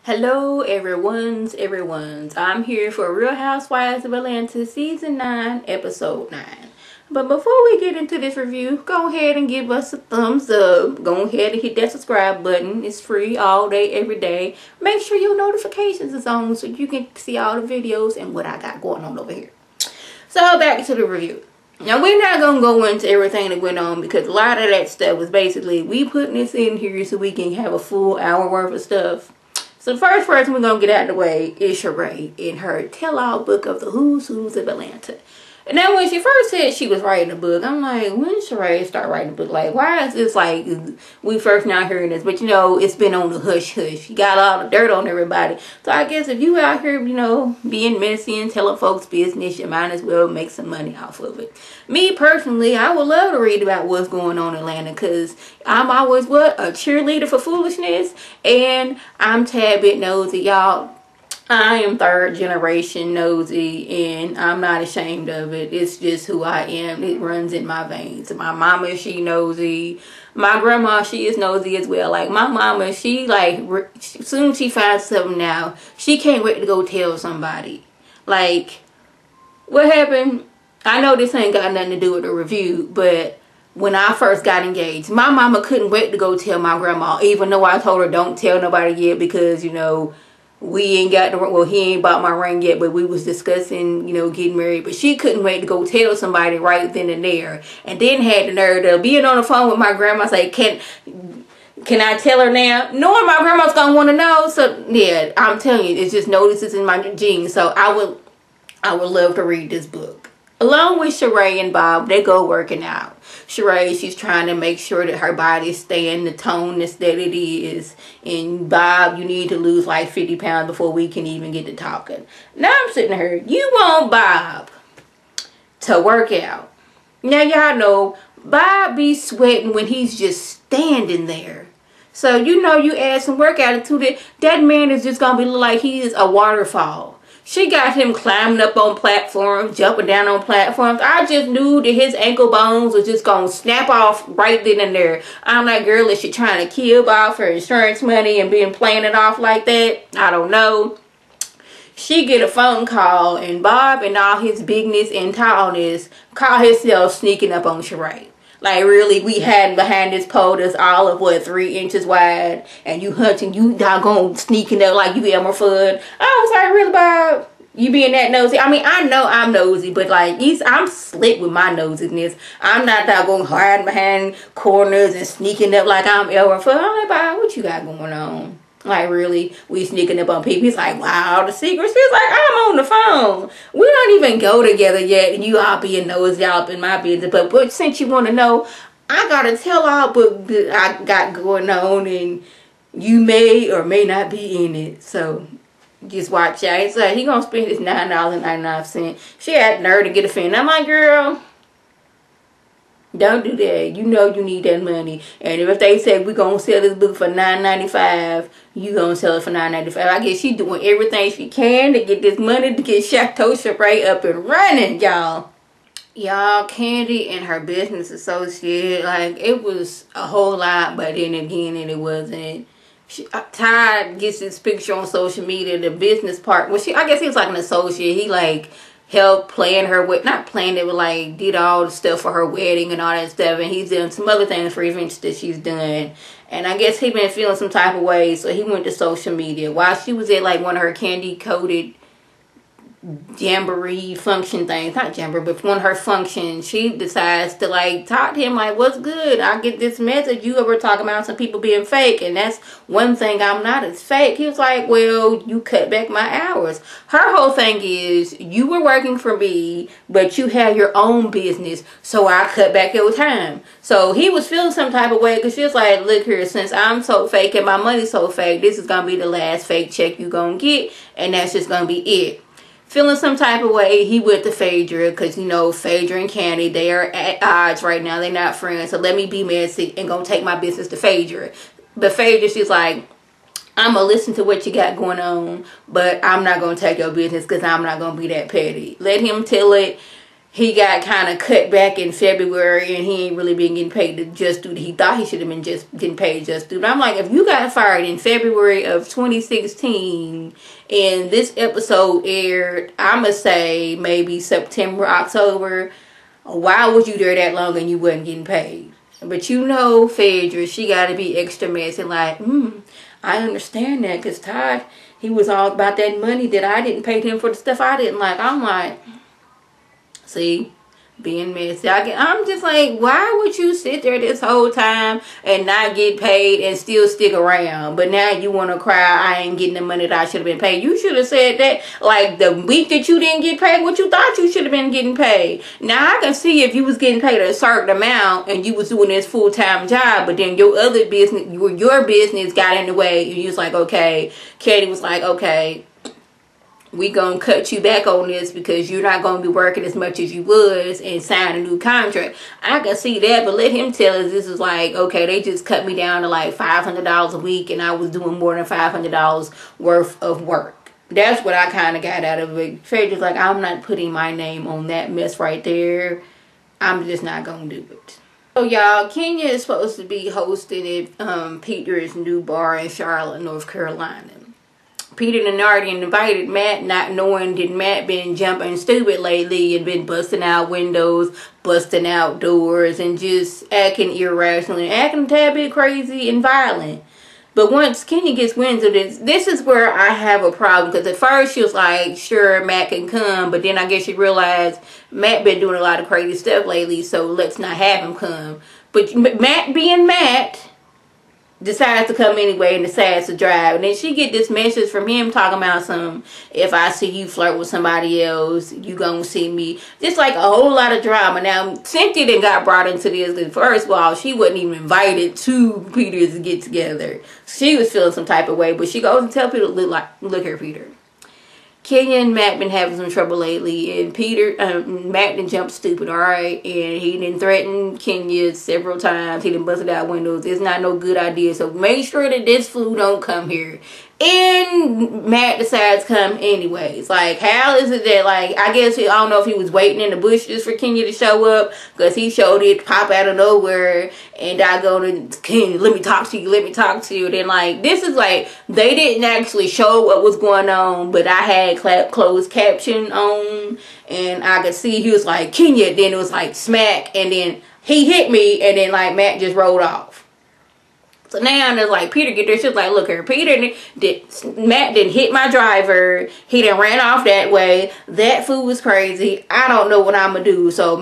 Hello everyone's. I'm here for Real Housewives of Atlanta Season 9, Episode 9. But before we get into this review, go ahead and give us a thumbs up. Go ahead and hit that subscribe button. It's free all day, every day. Make sure your notifications is on so you can see all the videos and what I got going on over here. So back to the review. Now, we're not going to go into everything that went on because a lot of that stuff was basically we putting this in here so we can have a full hour worth of stuff. So the first person we're going to get out of the way is SHEREE in her tell-all book of the Who's of Atlanta. And now when she first said she was writing a book, I'm like, when did SHEREE start writing a book? Like, why is this like, we first not hearing this? But you know, it's been on the hush-hush. You got all the dirt on everybody. So I guess if you out here, you know, being messy and telling folks business, you might as well make some money off of it. Me personally, I would love to read about what's going on in Atlanta because I'm always, a cheerleader for foolishness. And I'm tad bit nosy, y'all. I am third generation nosy and I'm not ashamed of it. It's just who I am. It runs in my veins. My mama, she nosy. My grandma, she is nosy as well. Like my mama, she like, as soon as she finds something now, she can't wait to go tell somebody. Like, what happened? I know this ain't got nothing to do with the review, but when I first got engaged, my mama couldn't wait to go tell my grandma, even though I told her don't tell nobody yet because, you know, we ain't got the, well, he ain't bought my ring yet, but we was discussing, you know, getting married. But she couldn't wait to go tell somebody right then and there. And then had the nerve of being on the phone with my grandma, say, can I tell her now? Knowing my grandma's gonna want to know. So yeah, I'm telling you, it's just notices in my genes. So I would love to read this book. Along with SHEREE and Bob, they go working out. SHEREE, she's trying to make sure that her body's staying the toneness that it is. And Bob, you need to lose like 50 pounds before we can even get to talking. Now I'm sitting here, you want Bob to work out. Now y'all know, Bob be sweating when he's just standing there. So you know you add some workout into it, that man is just going to be like he is a waterfall. She got him climbing up on platforms, jumping down on platforms. I just knew that his ankle bones was just going to snap off right then and there. I'm like, girl, is she trying to kill Bob for insurance money and being playing it off like that? I don't know. She get a phone call and Bob and all his bigness and tallness call himself sneaking up on SHEREE. Like, really, we had behind this pole that's all of, what, 3 inches wide. And you hunting, you doggone sneaking up like you Elmer Fudd. I was like, really, Bob? You being that nosy? I mean, I know I'm nosy, but, like, I'm slick with my nosiness. I'm not doggone hiding behind corners and sneaking up like I'm Elmer Fudd. I'm like, Bob, what you got going on? Like, really, we sneaking up on people. He's like, wow, the secrets. He's like, I'm on the phone. We don't even go together yet. And you all being nosy up in my business. But since you want to know, I got to tell all book that I got going on. And you may or may not be in it. So just watch out. He's like, he going to spend his $9.99. She had the nerve to get offended. I'm like, girl, don't do that. You know you need that money. And if they say we're going to sell this book for $9.95, you going to sell it for $9.95. I guess she doing everything she can to get this money to get Chateau SHEREE up and running, y'all. Y'all, KANDI and her business associate, like, it was a whole lot, but then again, it wasn't. Ty gets this picture on social media, the business part. Well, I guess he was like an associate. He, like, helped plan her with, not planned it, but like did all the stuff for her wedding and all that stuff, and he's done some other things for events that she's done. And I guess he been feeling some type of way, so he went to social media while she was at like one of her candy coated jamboree function things, not jamboree, but one of her functions. She decides to like talk to him like, what's good? I get this message you ever talking about some people being fake, and that's one thing I'm not as fake. He was like, well, you cut back my hours. Her whole thing is, you were working for me, but you had your own business, so I cut back your time. So he was feeling some type of way because she was like, look here, since I'm so fake and my money's so fake, this is gonna be the last fake check you gonna get, and that's just gonna be it. Feeling some type of way, he went to Phaedra because, you know, Phaedra and KANDI, they are at odds right now. They're not friends. So let me be messy and go take my business to Phaedra. But Phaedra, she's like, I'm going to listen to what you got going on, but I'm not going to take your business because I'm not going to be that petty. Let him tell it. he got kind of cut back in February, and he ain't really been getting paid just due. He thought he should have been just getting paid just due. But I'm like, if you got fired in February of 2016, and this episode aired, I'ma say maybe September, October, why was you there that long and you wasn't getting paid? But you know, Phaedra, she got to be extra messy. Like, I understand that, because Todd, he was all about that money that I didn't pay him for the stuff I didn't like. I'm like, see, being messy. I'm just like, why would you sit there this whole time and not get paid and still stick around? But now you want to cry, I ain't getting the money that I should have been paid. You should have said that like the week that you didn't get paid what you thought you should have been getting paid. Now I can see if you was getting paid a certain amount and you was doing this full-time job, but then your other business, your business got in the way, and you was like, okay. Katie was like, okay, we gonna cut you back on this because you're not gonna be working as much as you was, and sign a new contract. I can see that, but let him tell us this is like, okay, they just cut me down to like $500 a week, and I was doing more than $500 worth of work. That's what I kind of got out of it. Phaedra's like, I'm not putting my name on that mess right there. I'm just not gonna do it. So y'all, Kenya is supposed to be hosting at Peter's new bar in Charlotte, North Carolina. Peter and already invited Matt, not knowing that Matt been jumping stupid lately and been busting out windows, busting out doors, and just acting irrational and acting a tad bit crazy and violent. But once Kenya gets wind of this is where I have a problem. Because at first she was like, sure, Matt can come. But then I guess she realized Matt been doing a lot of crazy stuff lately, so let's not have him come. But Matt being Matt, decides to come anyway and decides to drive. And then she get this message from him talking about some, if I see you flirt with somebody else, you gonna see me. Just like a whole lot of drama. Now, Cynthia then got brought into this because first of all, she wasn't even invited to Peter's get together. She was feeling some type of way, but she goes and tell Peter, look here, Peter. Kenya and Matt been having some trouble lately, and Matt done jumped stupid, alright? And he done threatened Kenya several times. He done busted out windows. It's not no good idea, so make sure that this fool don't come here. And Matt decides to come anyways. Like, how is it that, like, I guess, I don't know if he was waiting in the bushes for Kenya to show up, because he showed it pop out of nowhere, and I go to Kenya, let me talk to you, let me talk to you. Then, like, this is like, they didn't actually show what was going on, but I had closed caption on, and I could see he was like, Kenya, then it was like, smack, and then he hit me, and then, like, Matt just rolled off. So now there's like, Peter get there, she's like, look here, Matt didn't hit my driver. He done ran off that way. That fool was crazy. I don't know what I'm gonna do. So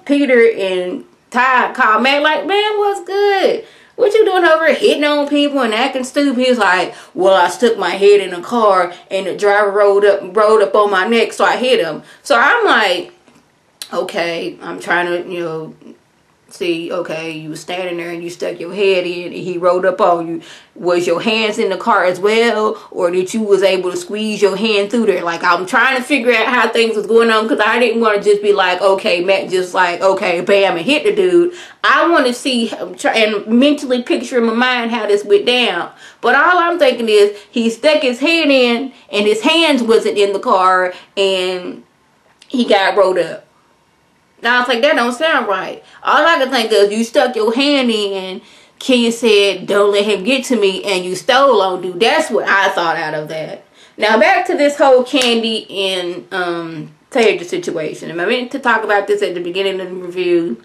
Peter and Ty called Matt like, man, what's good? What you doing over here hitting on people and acting stupid? He was like, well, I stuck my head in the car and the driver rolled up on my neck, so I hit him. So I'm like, okay, I'm trying to, you know, see, okay, you were standing there and you stuck your head in and he rolled up on you. Was your hands in the car as well, or that you was able to squeeze your hand through there? Like, I'm trying to figure out how things was going on, because I didn't want to just be like, okay, Matt just like, okay, bam, and hit the dude. I want to see and mentally picture in my mind how this went down. But all I'm thinking is he stuck his head in and his hands wasn't in the car and he got rolled up. Now I was like, that don't sound right. All I can think of is you stuck your hand in, Kenya said, don't let him get to me, and you stole on dude. That's what I thought out of that. Now back to this whole Kandi and Phaedra situation. And I meant to talk about this at the beginning of the review,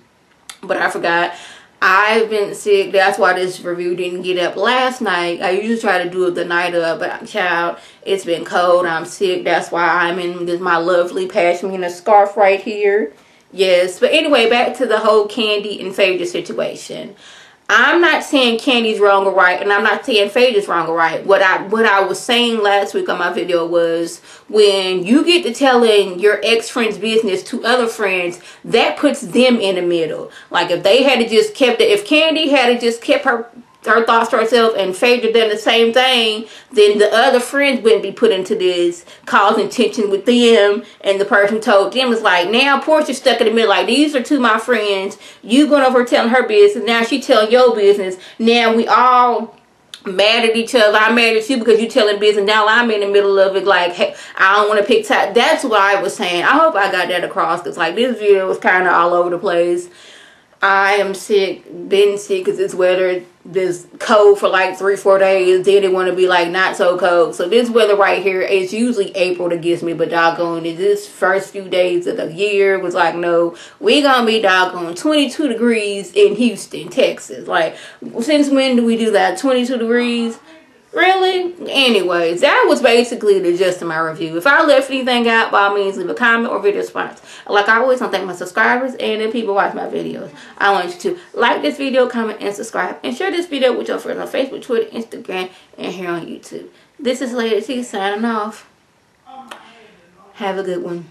but I forgot. I've been sick. That's why this review didn't get up last night. I usually try to do it the night of, but child, it's been cold. I'm sick. That's why I'm in this, my lovely pashmina scarf right here. Yes, but anyway, back to the whole Kandi and Phaedra situation. I'm not saying Kandi's wrong or right, and I'm not saying Phaedra's wrong or right. What I was saying last week on my video was, when you get to telling your ex-friend's business to other friends, that puts them in the middle. Like, if they had to just kept it, if Kandi had to just kept her thoughts to herself and Phaedra done the same thing, then the other friends wouldn't be put into this, causing tension with them, and the person who told them is like, now Portia's stuck in the middle, like, these are two of my friends, you going over telling her business, now she telling your business, now we all mad at each other. I'm mad at you because you telling business. Now I'm in the middle of it like, hey, I don't want to pick time. That's what I was saying. I hope I got that across, because like this video was kind of all over the place. I am sick, been sick, because this weather, this cold for like 3-4 days. Then it want to be like not so cold. So this weather right here, it's usually April that gets me, but doggone it, this first few days of the year was like, no, we gonna be doggone 22 degrees in Houston, Texas. Like, since when do we do that? 22 degrees? Really? Anyways, that was basically the gist of my review. If I left anything out, by all means, leave a comment or video response. Like I always, I want to thank my subscribers and the people watch my videos. I want you to like this video, comment, and subscribe. And share this video with your friends on Facebook, Twitter, Instagram, and here on YouTube. This is Lady T signing off. Have a good one.